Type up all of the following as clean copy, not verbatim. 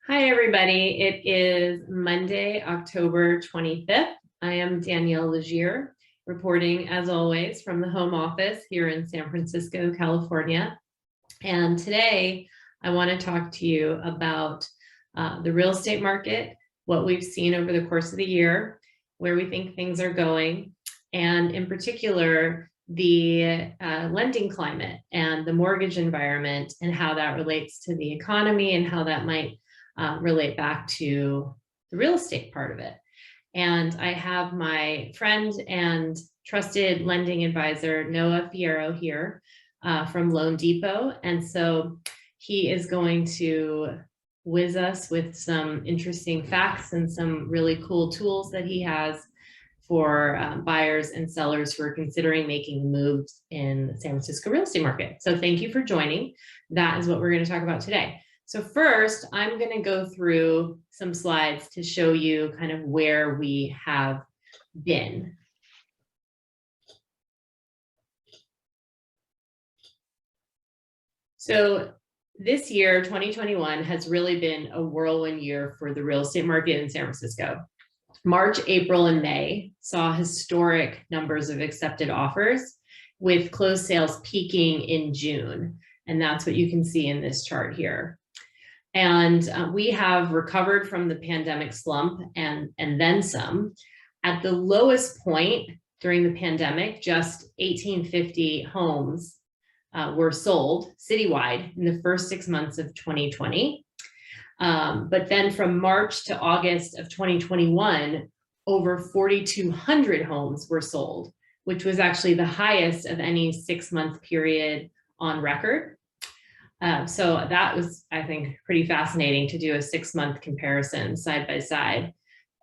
Hi, everybody. It is Monday, October 25th. I am Danielle Lazier, reporting as always from the home office here in San Francisco, California. And today I want to talk to you about the real estate market, what we've seen over the course of the year, where we think things are going, and in particular, the lending climate and the mortgage environment and how that relates to the economy and how that might relate back to the real estate part of it. And I have my friend and trusted lending advisor, Noah Fierro, here from Loan Depot. And so he is going to whiz us with some interesting facts and some really cool tools that he has for buyers and sellers who are considering making moves in the San Francisco real estate market. So thank you for joining. That is what we're going to talk about today. So first, I'm going to go through some slides to show you kind of where we have been. So this year, 2021, has really been a whirlwind year for the real estate market in San Francisco. March, April, and May saw historic numbers of accepted offers, with closed sales peaking in June. And that's what you can see in this chart here. And we have recovered from the pandemic slump and then some. At the lowest point during the pandemic, just 1,850 homes were sold citywide in the first 6 months of 2020. But then from March to August of 2021, over 4,200 homes were sold, which was actually the highest of any 6-month period on record. So that was, I think, pretty fascinating to do a 6-month comparison side by side.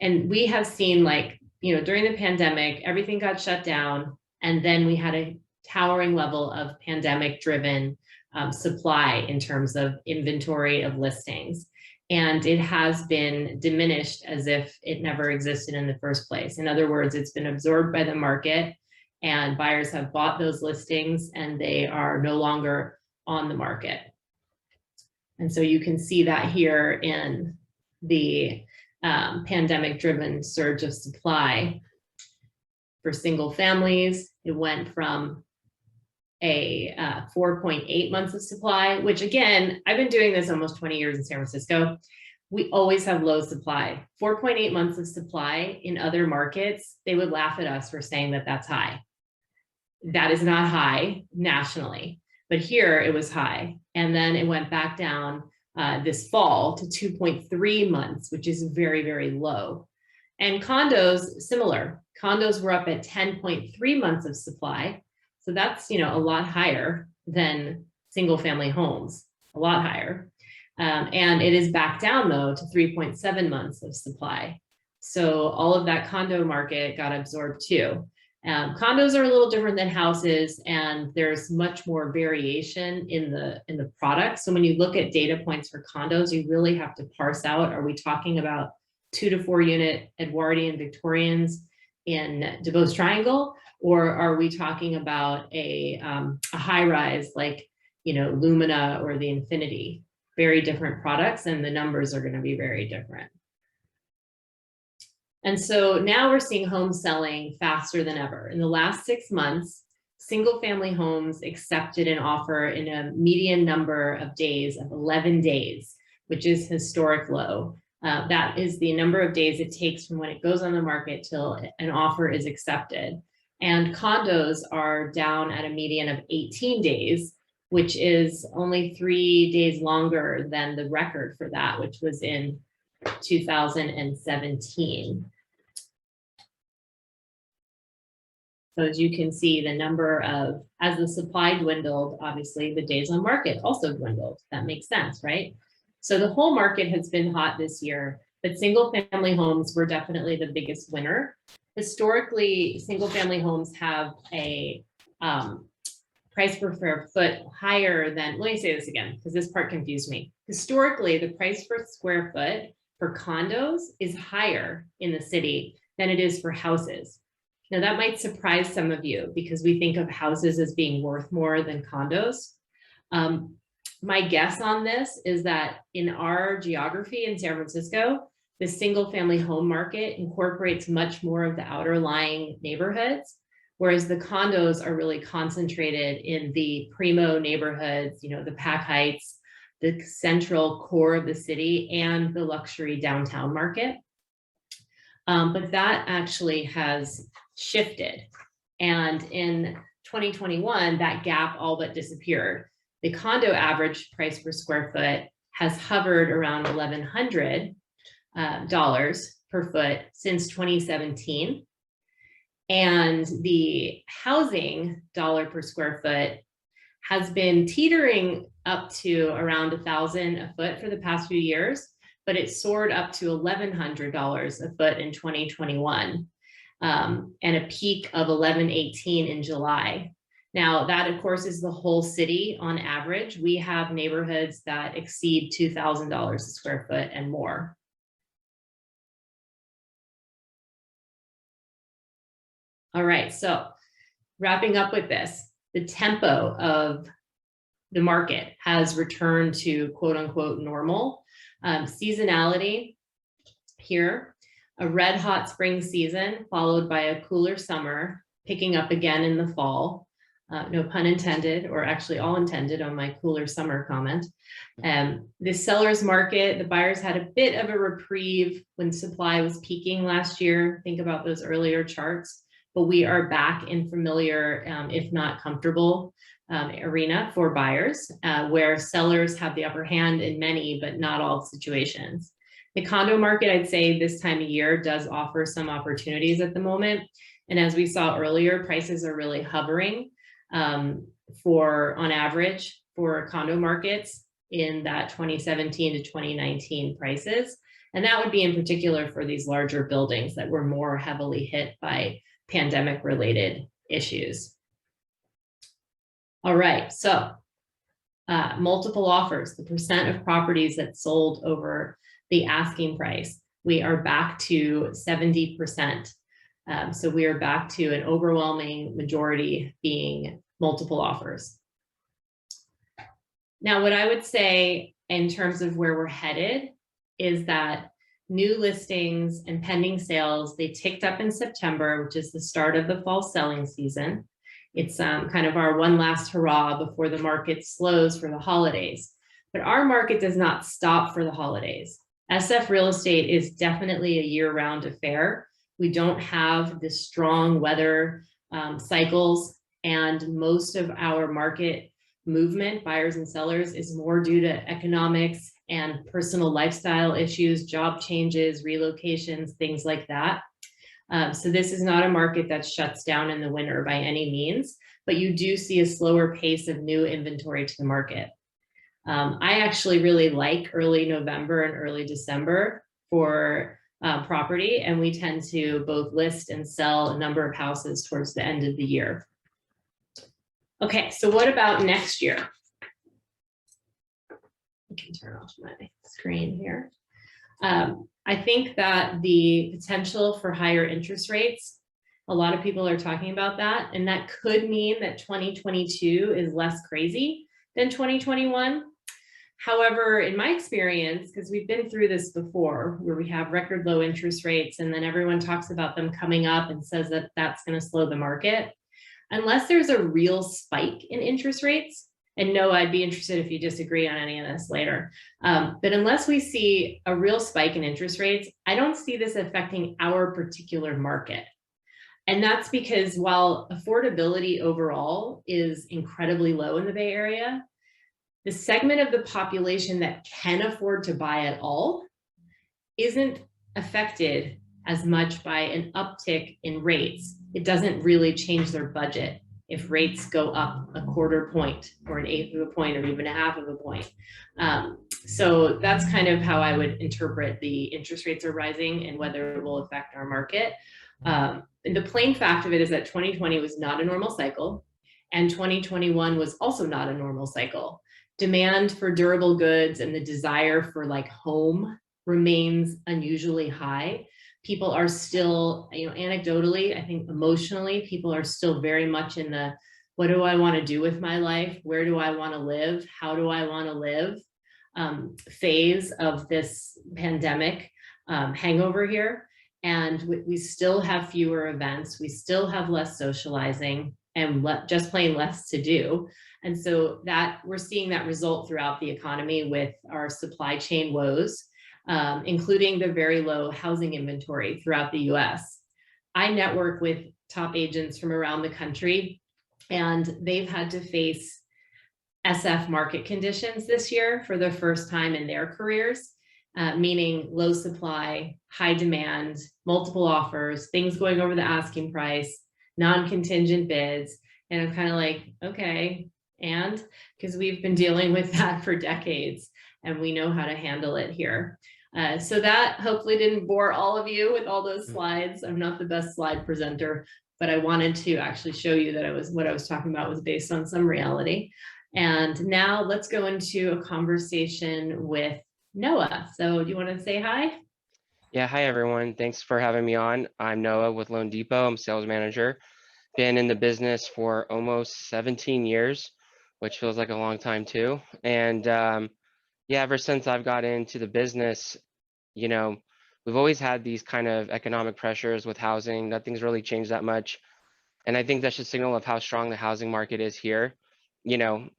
And we have seen, like, during the pandemic, everything got shut down. And then we had a towering level of pandemic driven supply in terms of inventory of listings. And it has been diminished as if it never existed in the first place. In other words, it's been absorbed by the market and buyers have bought those listings and they are no longer on the market. And so you can see that here in the pandemic driven surge of supply. For single families, it went from a 4.8 months of supply, which again, I've been doing this almost 20 years in San Francisco. We always have low supply. 4.8 months of supply in other markets, they would laugh at us for saying that that's high. That is not high nationally. But here it was high. And then it went back down this fall to 2.3 months, which is very, very low. And condos, similar. Condos were up at 10.3 months of supply. So that's, a lot higher than single family homes, a lot higher. And it is back down though to 3.7 months of supply. So all of that condo market got absorbed too. Condos are a little different than houses, and there's much more variation in the product. So when you look at data points for condos, you really have to parse out, are we talking about 2 to 4 unit Edwardian Victorians in DuBose Triangle, or are we talking about a high rise like Lumina or the Infinity? Very different products, and the numbers are going to be very different. And so now we're seeing homes selling faster than ever. In the last 6 months, single family homes accepted an offer in a median number of days of 11 days, which is historic low. That is the number of days it takes from when it goes on the market till an offer is accepted. And condos are down at a median of 18 days, which is only 3 days longer than the record for that, which was in 2017. So as you can see, the number of, as the supply dwindled, obviously the days on market also dwindled. That makes sense, right? So the whole market has been hot this year, but single family homes were definitely the biggest winner. Historically, single family homes have a price per square foot higher than, let me say this again, because this part confused me. Historically, the price per square foot for condos is higher in the city than it is for houses. Now that might surprise some of you because we think of houses as being worth more than condos. My guess on this is that in our geography in San Francisco, the single family home market incorporates much more of the outer lying neighborhoods, whereas the condos are really concentrated in the primo neighborhoods, the Pack Heights, the central core of the city, and the luxury downtown market. But that actually has shifted. And in 2021, that gap all but disappeared. The condo average price per square foot has hovered around $1,100 per foot since 2017. And the housing dollar per square foot has been teetering up to around $1,000 a foot for the past few years, but it soared up to $1,100 a foot in 2021, and a peak of $1,118 in July. Now, that, of course, is the whole city on average. We have neighborhoods that exceed $2,000 a square foot and more. All right, so wrapping up with this, the tempo of the market has returned to quote unquote normal. Seasonality here, a red hot spring season followed by a cooler summer, picking up again in the fall. No pun intended, or actually all intended on my cooler summer comment. The seller's market, the buyers had a bit of a reprieve when supply was peaking last year. Think about those earlier charts, but we are back in familiar, if not comfortable, arena for buyers, where sellers have the upper hand in many, but not all situations. The condo market, I'd say this time of year does offer some opportunities at the moment. And as we saw earlier, prices are really hovering on average for condo markets in that 2017 to 2019 prices. And that would be in particular for these larger buildings that were more heavily hit by pandemic related issues. All right, so multiple offers, the percent of properties that sold over the asking price, we are back to 70%. So we are back to an overwhelming majority being multiple offers. Now, what I would say in terms of where we're headed is that new listings and pending sales, they ticked up in September, which is the start of the fall selling season. It's kind of our one last hurrah before the market slows for the holidays. But our market does not stop for the holidays. SF real estate is definitely a year-round affair. We don't have the strong weather cycles, and most of our market movement, buyers and sellers, is more due to economics and personal lifestyle issues, job changes, relocations, things like that. So this is not a market that shuts down in the winter by any means, but you do see a slower pace of new inventory to the market. I actually really like early November and early December for property, and we tend to both list and sell a number of houses towards the end of the year. Okay, so what about next year? I can turn off my screen here. I think that the potential for higher interest rates, a lot of people are talking about that, and that could mean that 2022 is less crazy than 2021. However, in my experience, because we've been through this before, where we have record low interest rates and then everyone talks about them coming up and says that that's going to slow the market, unless there's a real spike in interest rates, and no, I'd be interested if you disagree on any of this later. But unless we see a real spike in interest rates, I don't see this affecting our particular market. And that's because while affordability overall is incredibly low in the Bay Area, the segment of the population that can afford to buy at all isn't affected as much by an uptick in rates. It doesn't really change their budget if rates go up a quarter point or an eighth of a point or even a half of a point. So that's kind of how I would interpret the interest rates are rising and whether it will affect our market. And the plain fact of it is that 2020 was not a normal cycle, and 2021 was also not a normal cycle. Demand for durable goods and the desire for like home remains unusually high. People are still, anecdotally, I think emotionally, people are still very much in the what do I want to do with my life? Where do I want to live? How do I want to live? Phase of this pandemic hangover here. And we still have fewer events. We still have less socializing and just plain less to do. And so that we're seeing that result throughout the economy with our supply chain woes, including the very low housing inventory throughout the US. I network with top agents from around the country, and they've had to face SF market conditions this year for the first time in their careers, meaning low supply, high demand, multiple offers, things going over the asking price, non-contingent bids. And I'm kind of like, okay, and because we've been dealing with that for decades and we know how to handle it here. So that hopefully didn't bore all of you with all those slides. I'm not the best slide presenter, but I wanted to actually show you that what I was talking about was based on some reality. And now let's go into a conversation with Noah. So do you want to say hi? Yeah, hi everyone. Thanks for having me on. I'm Noah with Loan Depot. I'm sales manager. Been in the business for almost 17 years, which feels like a long time too. And yeah, ever since I've got into the business, you know, we've always had these kind of economic pressures with housing. Nothing's really changed that much. And I think that's just a signal of how strong the housing market is here.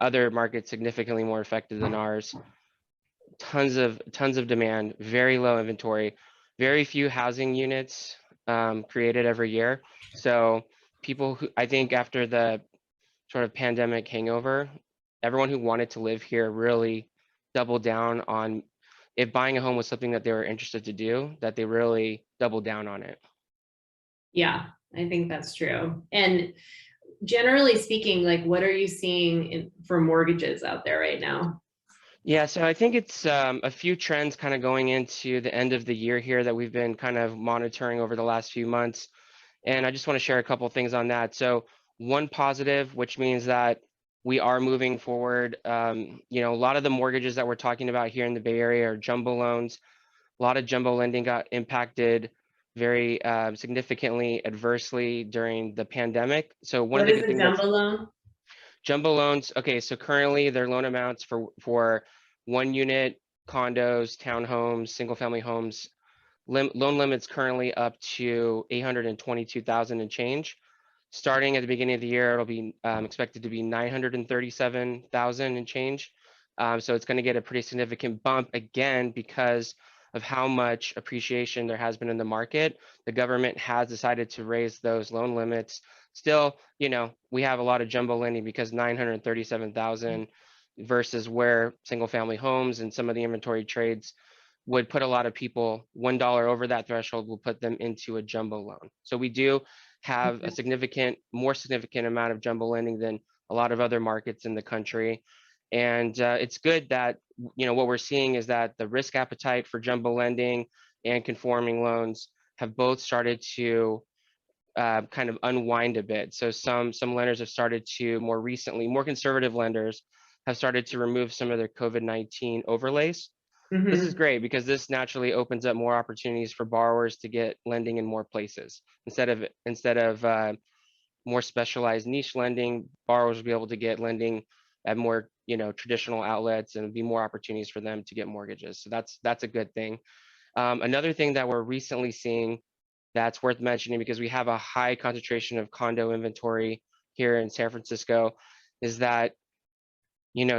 Other markets significantly more affected than ours. Tons of demand, very low inventory, very few housing units created every year. So people who, I think after the sort of pandemic hangover, everyone who wanted to live here really doubled down on if buying a home was something that they were interested to do, that they really doubled down on it. Yeah, I think that's true. And generally speaking, like what are you seeing for mortgages out there right now? Yeah, so I think it's a few trends kind of going into the end of the year here that we've been kind of monitoring over the last few months. And I just want to share a couple of things on that. So one positive, which means that we are moving forward. A lot of the mortgages that we're talking about here in the Bay Area are jumbo loans. A lot of jumbo lending got impacted very significantly adversely during the pandemic. So one of What the is good a things that's jumbo loan? jumbo loans. Okay, so currently their loan amounts for one unit condos, townhomes, single family homes, loan limits currently up to 822,000 and change. Starting at the beginning of the year, it'll be expected to be 937,000 and change. So it's going to get a pretty significant bump again because of how much appreciation there has been in the market. The government has decided to raise those loan limits. Still, we have a lot of jumbo lending because 937,000 versus where single family homes and some of the inventory trades would put a lot of people $1 over that threshold will put them into a jumbo loan. So we do have a more significant amount of jumbo lending than a lot of other markets in the country. And it's good that, what we're seeing is that the risk appetite for jumbo lending and conforming loans have both started to kind of unwind a bit. So some lenders have started to more recently, more conservative lenders have started to remove some of their COVID-19 overlays. This is great because this naturally opens up more opportunities for borrowers to get lending in more places. Instead of more specialized niche lending, borrowers will be able to get lending at more traditional outlets, and be more opportunities for them to get mortgages. So that's a good thing. Another thing that we're recently seeing that's worth mentioning, because we have a high concentration of condo inventory here in San Francisco, is that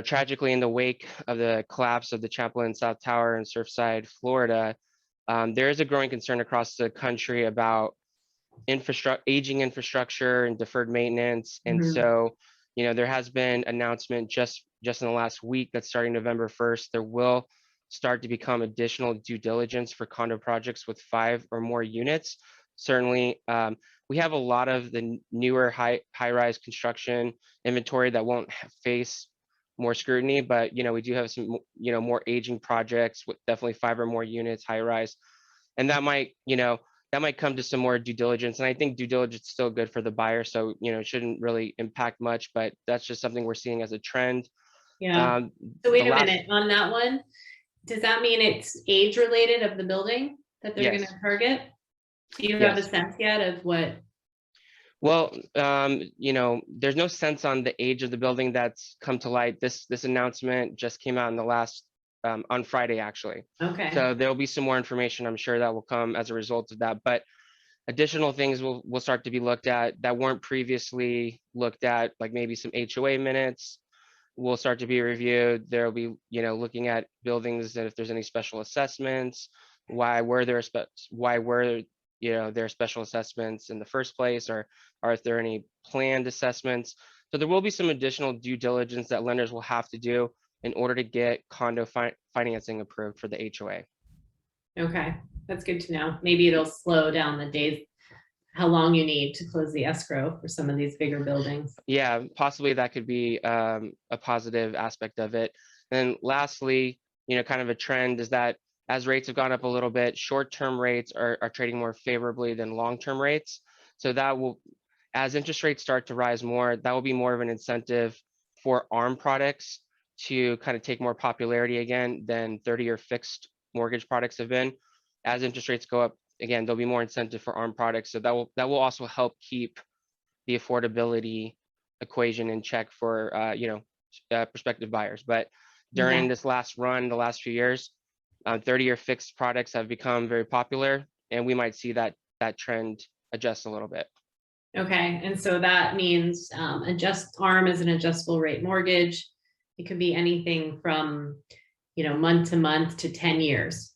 tragically, in the wake of the collapse of the Champlain South Tower in Surfside, Florida, there is a growing concern across the country about aging infrastructure and deferred maintenance. And so, there has been announcement just in the last week that starting November 1st, there will start to become additional due diligence for condo projects with 5 or more units. Certainly, we have a lot of the newer high-rise construction inventory that won't face more scrutiny, but we do have some more aging projects with definitely 5 or more units, high rise, and that might come to some more due diligence. And I think due diligence is still good for the buyer, so it shouldn't really impact much, but that's just something we're seeing as a trend. Yeah. So wait a minute on that one. Does that mean it's age related of the building that they're going to target? Do you have a sense yet of what? Well, there's no sense on the age of the building that's come to light. This announcement just came out in the last on Friday, actually. Okay, So there'll be some more information, I'm sure, that will come as a result of that. But additional things will start to be looked at that weren't previously looked at, like maybe some HOA minutes will start to be reviewed. There'll be, looking at buildings and if there's any special assessments, why were there there special assessments in the first place, or if there any planned assessments. So there will be some additional due diligence that lenders will have to do in order to get condo financing approved for the HOA. okay, that's good to know. Maybe it'll slow down the days, how long you need to close the escrow for some of these bigger buildings. Yeah, possibly that could be a positive aspect of it. And lastly, kind of a trend is that as rates have gone up a little bit, short-term rates are trading more favorably than long-term rates. So that will, as interest rates start to rise more, that will be more of an incentive for ARM products to kind of take more popularity again than 30-year fixed mortgage products have been. As interest rates go up, again, there'll be more incentive for ARM products. So that will also help keep the affordability equation in check for prospective buyers. But during Okay. this last run, the last few years, 30-year fixed products have become very popular, and we might see that trend adjust a little bit. Okay, and so that means ARM is an adjustable rate mortgage. It could be anything from, month to month to 10 years.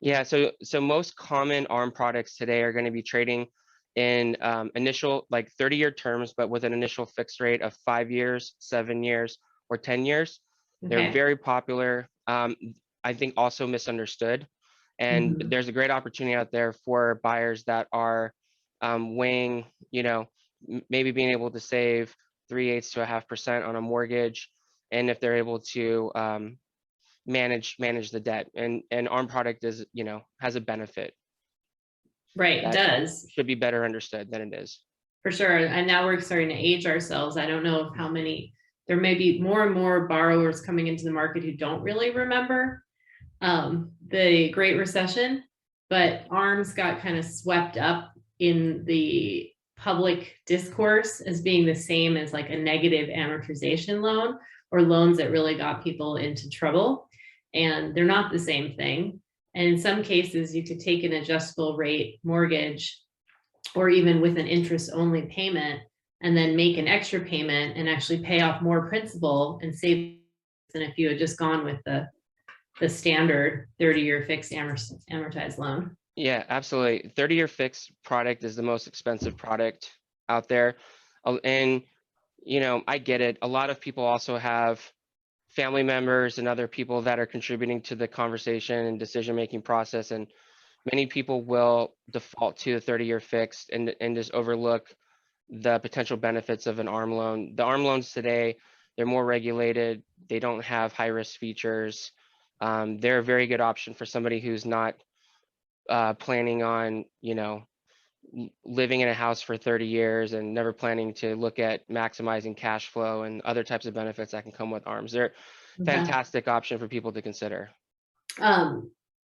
Yeah, so most common ARM products today are going to be trading in initial like 30-year terms, but with an initial fixed rate of 5 years, 7 years, or 10 years. They're Okay. very popular. I think also misunderstood. And Mhm. there's a great opportunity out there for buyers that are weighing, maybe being able to save 3/8 to 0.5% on a mortgage. And if they're able to manage the debt, and ARM product is, has a benefit Right, it that does, should be better understood than it is. for sure. And now we're starting to age ourselves. I don't know of how many, there may be more and more borrowers coming into the market who don't really remember the Great Recession, but ARMs got kind of swept up in the public discourse as being the same as like a negative amortization loan or loans that really got people into trouble. And they're not the same thing. And in some cases, you could take an adjustable rate mortgage or even with an interest only payment and then make an extra payment and actually pay off more principal and save than if you had just gone with the standard 30-year fixed amortized loan. Yeah, absolutely. 30-year fixed product is the most expensive product out there. And, I get it. A lot of people also have family members and other people that are contributing to the conversation and decision-making process. And many people will default to a 30-year fixed and just overlook the potential benefits of an ARM loan. The ARM loans today, they're more regulated. They don't have high-risk features. They're a very good option for somebody who's not planning on, living in a house for 30 years and never planning to look at maximizing cash flow and other types of benefits that can come with ARMs. They're a Okay. fantastic option for people to consider.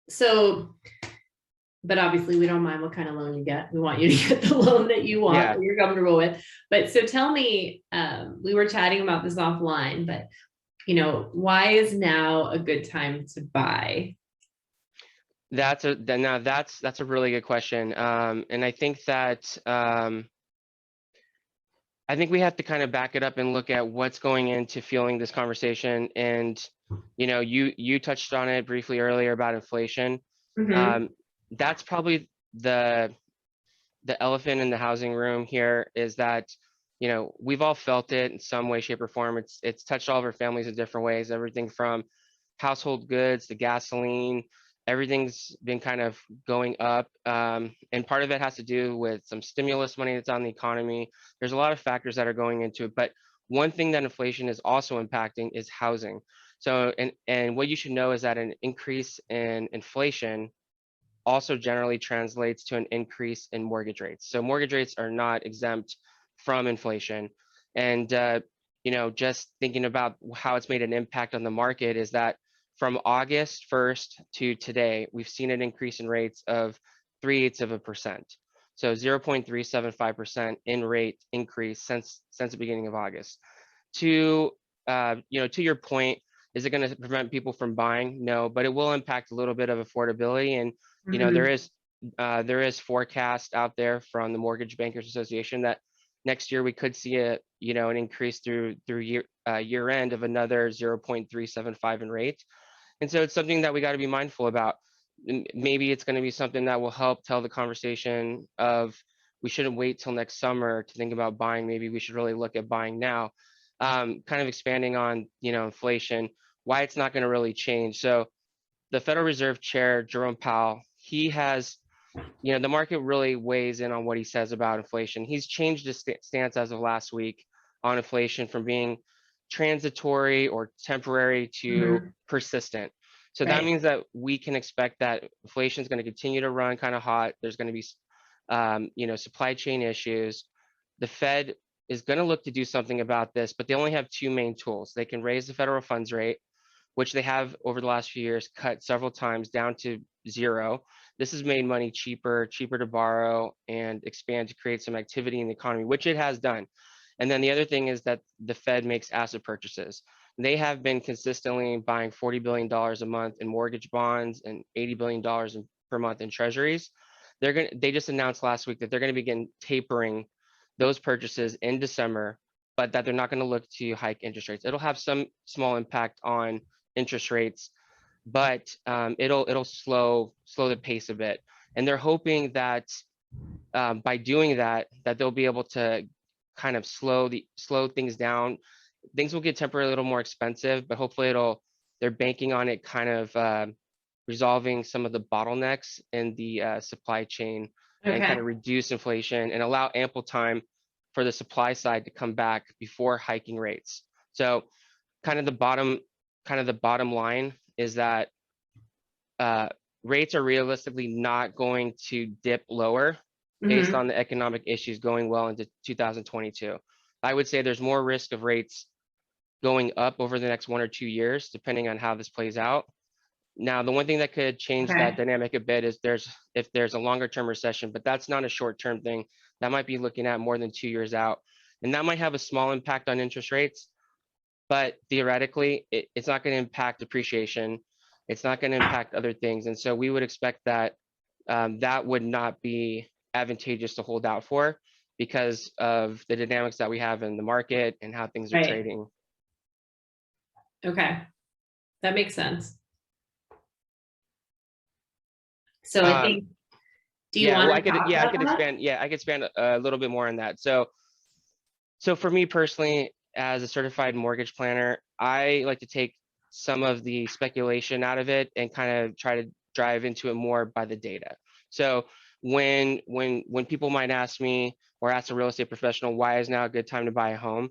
So, but obviously we don't mind what kind of loan you get. We want you to get the loan that you want, Yeah. that you're comfortable with. But so tell me, we were chatting about this offline, but why is now a good time to buy? That's a really good question. And I think that I think we have to kind of back it up and look at what's going into fueling this conversation. And you touched on it briefly earlier about inflation. Mhm. That's probably the elephant in the housing room here, is that we've all felt it in some way, shape, or form. It's touched all of our families in different ways. Everything from household goods to gasoline, everything's been kind of going up, and part of it has to do with some stimulus money that's on the economy. There's a lot of factors that are going into it, but one thing that inflation is also impacting is housing. So, and what you should know is that an increase in inflation also generally translates to an increase in mortgage rates. So mortgage rates are not exempt from inflation. And just thinking about how it's made an impact on the market is that from August 1st to today, we've seen an increase in rates of 0.3%. So 0.375% in rate increase since the beginning of August. To to your point, is it going to prevent people from buying? No, but it will impact a little bit of affordability. And Mhm. there is forecast out there from the Mortgage Bankers Association that next year we could see an increase through year end of another 0.375 in rate. And so it's something that we got to be mindful about. Maybe it's going to be something that will help tell the conversation of we shouldn't wait till next summer to think about buying. Maybe we should really look at buying now. Kind of expanding on, inflation, why it's not going to really change. So the Federal Reserve Chair, Jerome Powell, he has, the market really weighs in on what he says about inflation. He's changed his stance as of last week on inflation from being transitory or temporary to Mhm. persistent. So that Right. means that we can expect that inflation is going to continue to run kind of hot. There's going to be, supply chain issues. The Fed is going to look to do something about this, but they only have two main tools. They can raise the federal funds rate, which they have over the last few years cut several times down to zero. This has made money cheaper to borrow and expand to create some activity in the economy, which it has done. And then the other thing is that the Fed makes asset purchases. They have been consistently buying $40 billion a month in mortgage bonds and $80 billion per month in treasuries. They just announced last week that they're going to begin tapering those purchases in December, but that they're not going to look to hike interest rates. It'll have some small impact on interest rates, but it'll slow the pace a bit. And they're hoping that by doing that, they'll be able to kind of slow things down. Things will get temporarily a little more expensive, but hopefully they're banking on it kind of resolving some of the bottlenecks in the supply chain and kind Okay. of reduce inflation and allow ample time for the supply side to come back before hiking rates. So kind of the bottom line is that uh, rates are realistically not going to dip lower based Mhm. on the economic issues going well into 2022. I would say there's more risk of rates going up over the next 1 or 2 years, depending on how this plays out. Now, the one thing that could change that Okay. dynamic a bit is if there's a longer term recession, but that's not a short term thing. That might be looking at more than 2 years out. And that might have a small impact on interest rates, but theoretically, it's not going to impact appreciation. It's not going to impact other things. And so we would expect that that would not be advantageous to hold out for because of the dynamics that we have in the market and how things are Right. trading. Okay. That makes sense. So I Um, think, do you yeah, want well, to talk I about could that? expand. Yeah, I could expand a little bit more on that. So for me personally, as a certified mortgage planner, I like to take some of the speculation out of it and kind of try to drive into it more by the data. So when people might ask me or ask a real estate professional, why is now a good time to buy a home?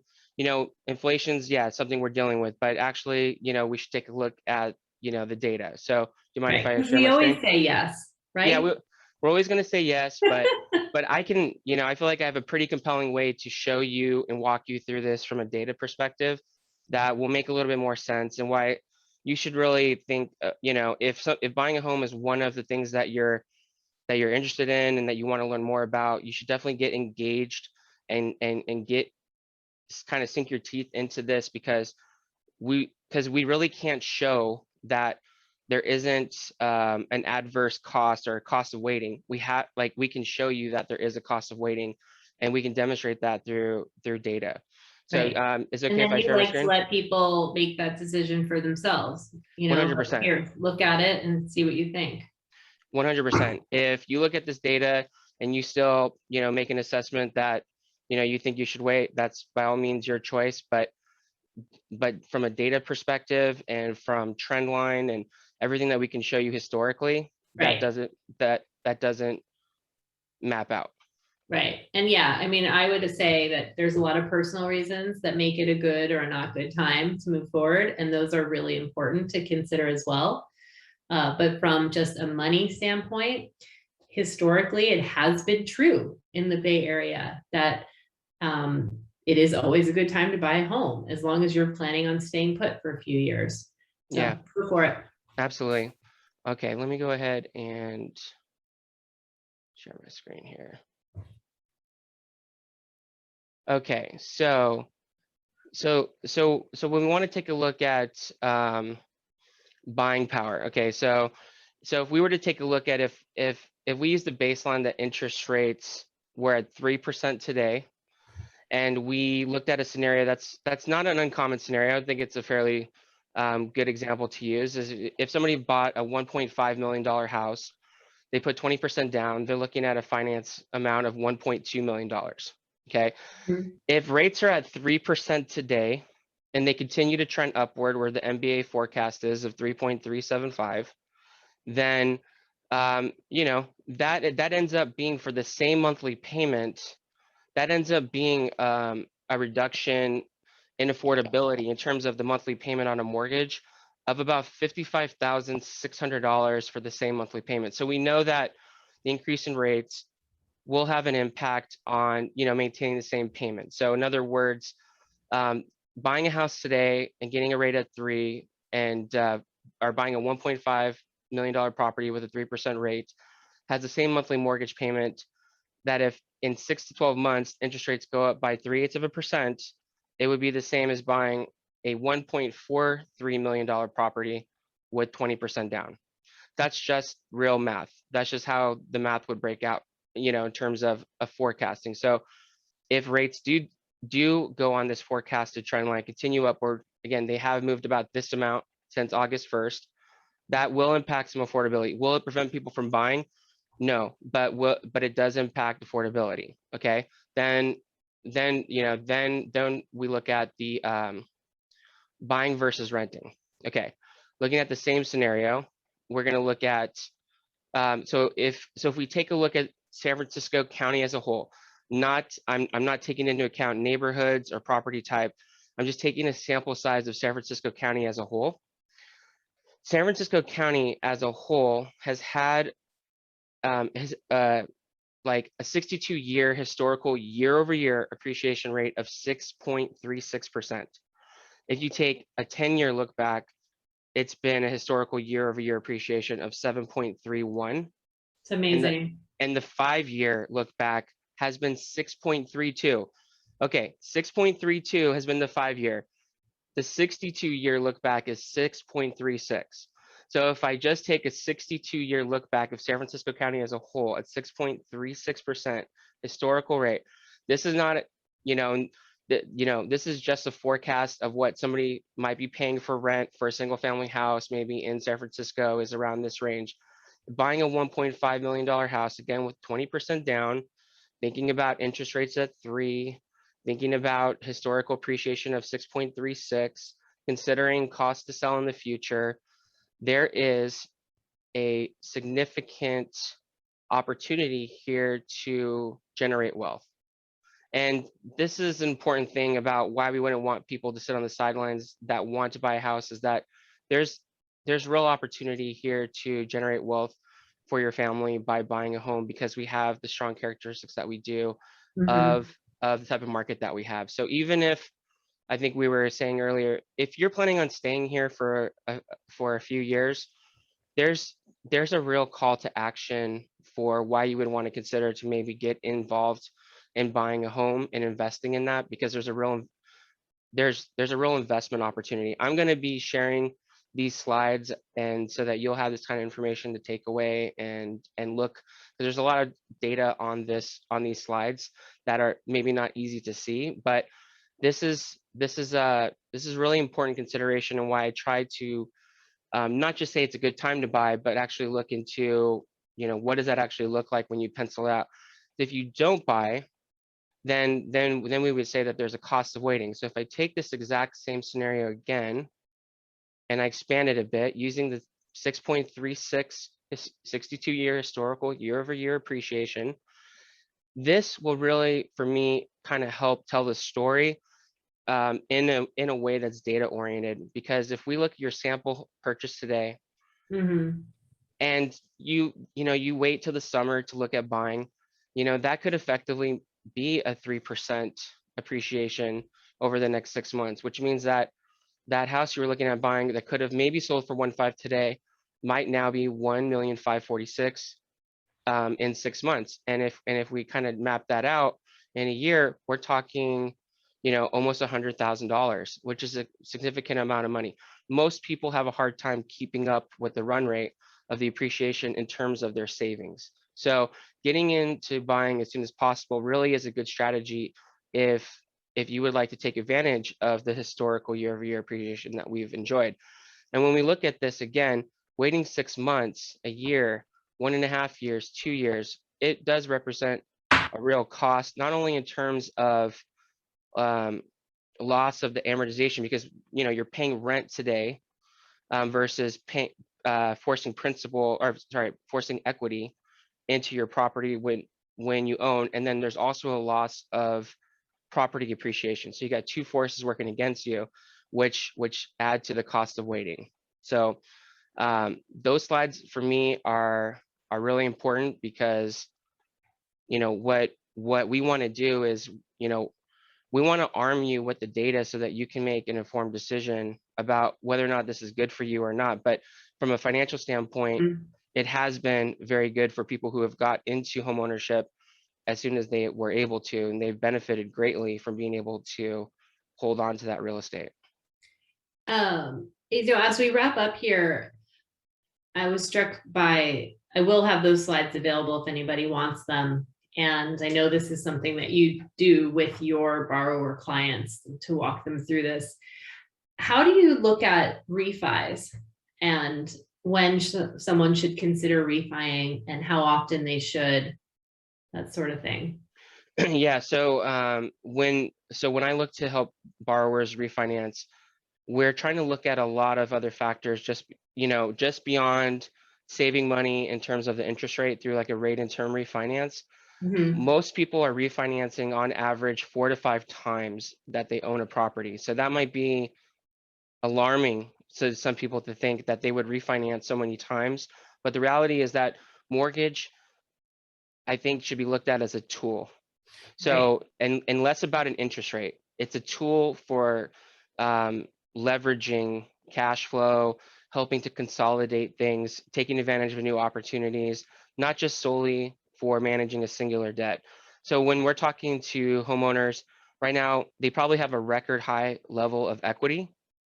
Inflation's, yeah, it's something we're dealing with, but actually, we should take a look at, the data. So do you mind if Right. I Because share we my always screen? say yes, Yeah, right? we're always going to say yes, but I can, I feel like I have a pretty compelling way to show you and walk you through this from a data perspective that will make a little bit more sense and why you should really think, if buying a home is one of the things that you're interested in and that you want to learn more about, you should definitely get engaged and get kind of sink your teeth into this because we really can't show that there isn't an adverse cost or a cost of waiting. We can show you that there is a cost of waiting, and we can demonstrate that through data. So Right. is it And okay if then I you share my like to screen? let people make that decision for themselves, like, 100%. here, look at it and see what you think. 100%. If you look at this data and you still, make an assessment that, you think you should wait, that's by all means your choice. But from a data perspective and from trend line and everything that we can show you historically, that Right. doesn't map out. Right. And yeah, I mean, I would say that there's a lot of personal reasons that make it a good or a not good time to move forward. And those are really important to consider as well. But from just a money standpoint, historically, it has been true in the Bay Area that it is always a good time to buy a home as long as you're planning on staying put for a few years. So Yeah, go for it. absolutely. Okay, let me go ahead and share my screen here. Okay, so when we want to take a look at buying power. Okay, so if we were to take a look at if we use the baseline that interest rates were at 3% today, and we looked at a scenario that's not an uncommon scenario. I think it's a fairly good example to use. Is if somebody bought a $1.5 million house, they put 20% down, they're looking at a finance amount of $1.2 million. Okay, Mhm. if rates are at 3% today, and they continue to trend upward, where the MBA forecast is of 3.375, then that ends up being, for the same monthly payment, that ends up being a reduction in affordability in terms of the monthly payment on a mortgage of about $55,600 for the same monthly payment. So we know that the increase in rates will have an impact on maintaining the same payment. So in other words, buying a house today and getting a rate at 3, and or buying a $1.5 million property with a 3% rate, has the same monthly mortgage payment, that if in 6 to 12 months interest rates go up by 0.3%, it would be the same as buying a $1.43 million property with 20% down. That's just real math. That's just how the math would break out, in terms of forecasting. So if rates do go on this forecasted trend line, continue upward, again, they have moved about this amount since August 1st, that will impact some affordability. Will it prevent people from buying? No, but it does impact affordability. Okay, then we look at the buying versus renting. Okay, looking at the same scenario, we're going to look at so if we take a look at San Francisco County as a whole, I'm not taking into account neighborhoods or property type. I'm just taking a sample size of San Francisco County as a whole. San Francisco County as a whole has had like a 62-year historical year-over-year appreciation rate of 6.36%. If you take a 10-year look back, it's been a historical year-over-year appreciation of 7.31. It's amazing. And the 5-year look back has been 6.32. Okay, 6.32 has been the 5-year. The 62-year look back is 6.36. So if I just take a 62-year look back of San Francisco County as a whole at 6.36% historical rate, this is not, this is just a forecast of what somebody might be paying for rent for a single family house, maybe in San Francisco, is around this range. Buying a $1.5 million house, again, with 20% down, thinking about interest rates at 3, thinking about historical appreciation of 6.36, considering cost to sell in the future, there is a significant opportunity here to generate wealth. And this is an important thing about why we wouldn't want people to sit on the sidelines that want to buy a house, is that there's real opportunity here to generate wealth for your family by buying a home, because we have the strong characteristics that we do Mhm. of the type of market that we have. So even if, I think we were saying earlier, if you're planning on staying here for a few years, there's a real call to action for why you would want to consider to maybe get involved in buying a home and investing in that, because there's a real investment opportunity. I'm going to be sharing these slides, and so that you'll have this kind of information to take away and look, because there's a lot of data on these slides that are maybe not easy to see, but this is really important consideration, and why I try to not just say it's a good time to buy, but actually look into, what does that actually look like when you pencil out. If you don't buy, then we would say that there's a cost of waiting. So if I take this exact same scenario again, and I expand it a bit using the 6.36 62-year historical year-over-year appreciation, this will really, for me, kind of help tell the story in a way that's data oriented. Because if we look at your sample purchase today, Mhm. and you wait till the summer to look at buying, that could effectively be a 3% appreciation over the next 6 months, which means that house you were looking at buying that could have maybe sold for 1.5 today might now be 1,546,000 in 6 months. And if we kind of map that out, In a year, we're talking, almost $100,000, which is a significant amount of money. Most people have a hard time keeping up with the run rate of the appreciation in terms of their savings. So getting into buying as soon as possible really is a good strategy if you would like to take advantage of the historical year-over-year appreciation that we've enjoyed. And when we look at this again, waiting 6 months, a year, 1.5 years, 2 years, it does represent a real cost, not only in terms of um, loss of the amortization, because you're paying rent today versus forcing principal, or sorry, forcing equity into your property when you own, and then there's also a loss of property appreciation. So you got two forces working against you, which add to the cost of waiting. So those slides for me are really important, because what we want to do is we want to arm you with the data so that you can make an informed decision about whether or not this is good for you or not. But from a financial standpoint, it has been very good for people who have got into homeownership as soon as they were able to, and they've benefited greatly from being able to hold on to that real estate. As we wrap up here, I was struck by, I will have those slides available if anybody wants them. And I know this is something that you do with your borrower clients to walk them through this. How do you look at refis and when someone should consider refining and how often they should, that sort of thing? Yeah, so when I look to help borrowers refinance, we're trying to look at a lot of other factors, just beyond saving money in terms of the interest rate through like a rate and term refinance. Most people are refinancing on average 4 to 5 times that they own a property. So that might be alarming to some people to think that they would refinance so many times. But the reality is that mortgage, I think, should be looked at as a tool. So, and less about an interest rate. It's a tool for leveraging cash flow, helping to consolidate things, taking advantage of new opportunities, not just solely for managing a singular debt. So when we're talking to homeowners right now, they probably have a record high level of equity,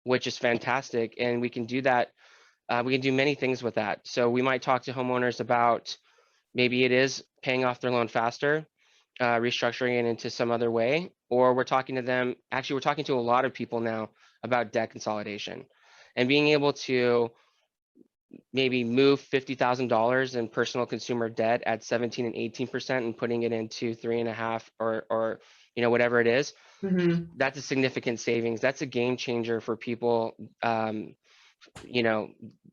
which is fantastic. And we can do that. We can do many things with that. So we might talk to homeowners about maybe it is paying off their loan faster, restructuring it into some other way, or we're talking to them. Actually, we're talking to a lot of people now about debt consolidation and being able to maybe move $50,000 in personal consumer debt at 17 and 18% and putting it into 3.5 or whatever it is. That's a significant savings. That's a game changer for people, and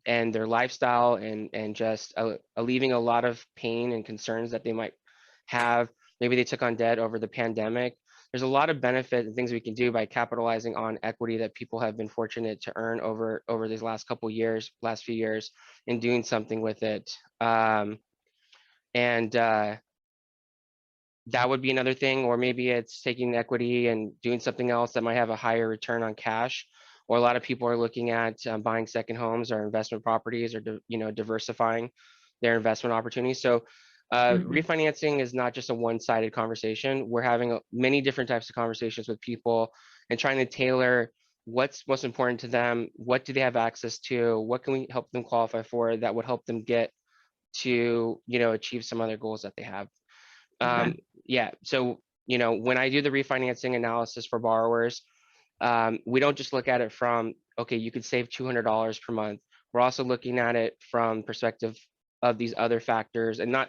their lifestyle, and just alleviating a lot of pain and concerns that they might have. Maybe they took on debt over the pandemic. There's a lot of benefit and things we can do by capitalizing on equity that people have been fortunate to earn over these last few years, and doing something with it. That would be another thing, or maybe it's taking equity and doing something else that might have a higher return on cash. Or a lot of people are looking at buying second homes or investment properties, or diversifying their investment opportunities. So refinancing is not just a one-sided conversation. We're having many different types of conversations with people and trying to tailor what's most important to them. What do they have access to? What can we help them qualify for that would help them get to achieve some other goals that they have. Yeah, so when I do the refinancing analysis for borrowers, we don't just look at it from, okay, you could save $200 per month. We're also looking at it from perspective of these other factors, and not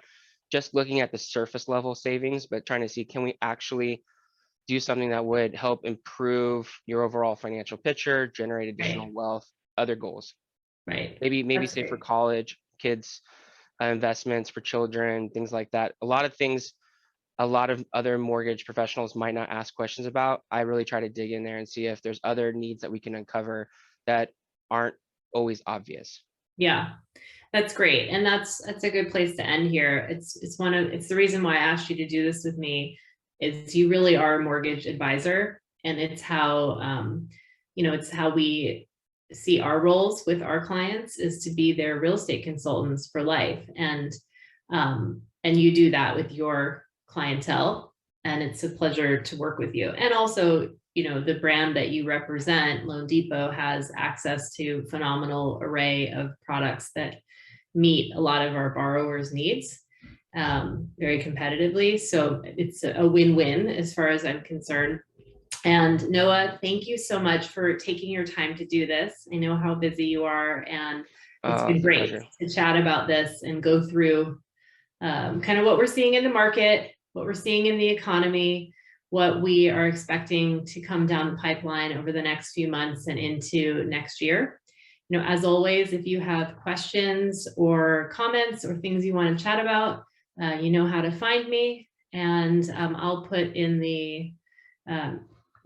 just looking at the surface level savings, but trying to see, can we actually do something that would help improve your overall financial picture, generate additional wealth, other goals. Maybe That's say great. for college kids, investments for children, things like that. A lot of things a lot of other mortgage professionals might not ask questions about. I really try to dig in there and see if there's other needs that we can uncover that aren't always obvious. Yeah, that's great. And that's a good place to end here. It's the reason why I asked you to do this with me, is you really are a mortgage advisor, and it's how, it's how we see our roles with our clients, is to be their real estate consultants for life. And you do that with your clientele. and it's a pleasure to work with you. And also, you know, the brand that you represent, Loan Depot, has access to phenomenal array of products that meet a lot of our borrowers' needs very competitively. So it's a win-win as far as I'm concerned. And Noah, thank you so much for taking your time to do this. I know how busy you are, and it's been It's a great pleasure. to chat about this and go through kind of what we're seeing in the market, what we're seeing in the economy, what we are expecting to come down the pipeline over the next few months and into next year. You know, as always, if you have questions or comments or things you want to chat about, you know how to find me, and I'll put in the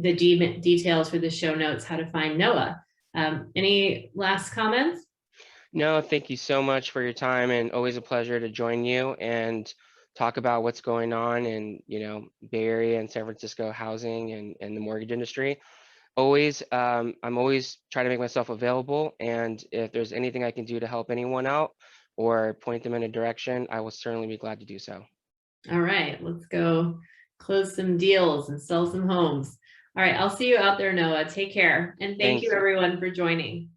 details for the show notes how to find Noah. Any last comments? No, thank you so much for your time, and always a pleasure to join you and talk about what's going on in, you know, Bay Area and San Francisco housing and the mortgage industry. I'm always trying to make myself available, and if there's anything I can do to help anyone out or point them in a direction, I will certainly be glad to do so. All right, let's go close some deals and sell some homes. All right, I'll see you out there, Noah. Take care. And thank you Thanks. everyone for joining.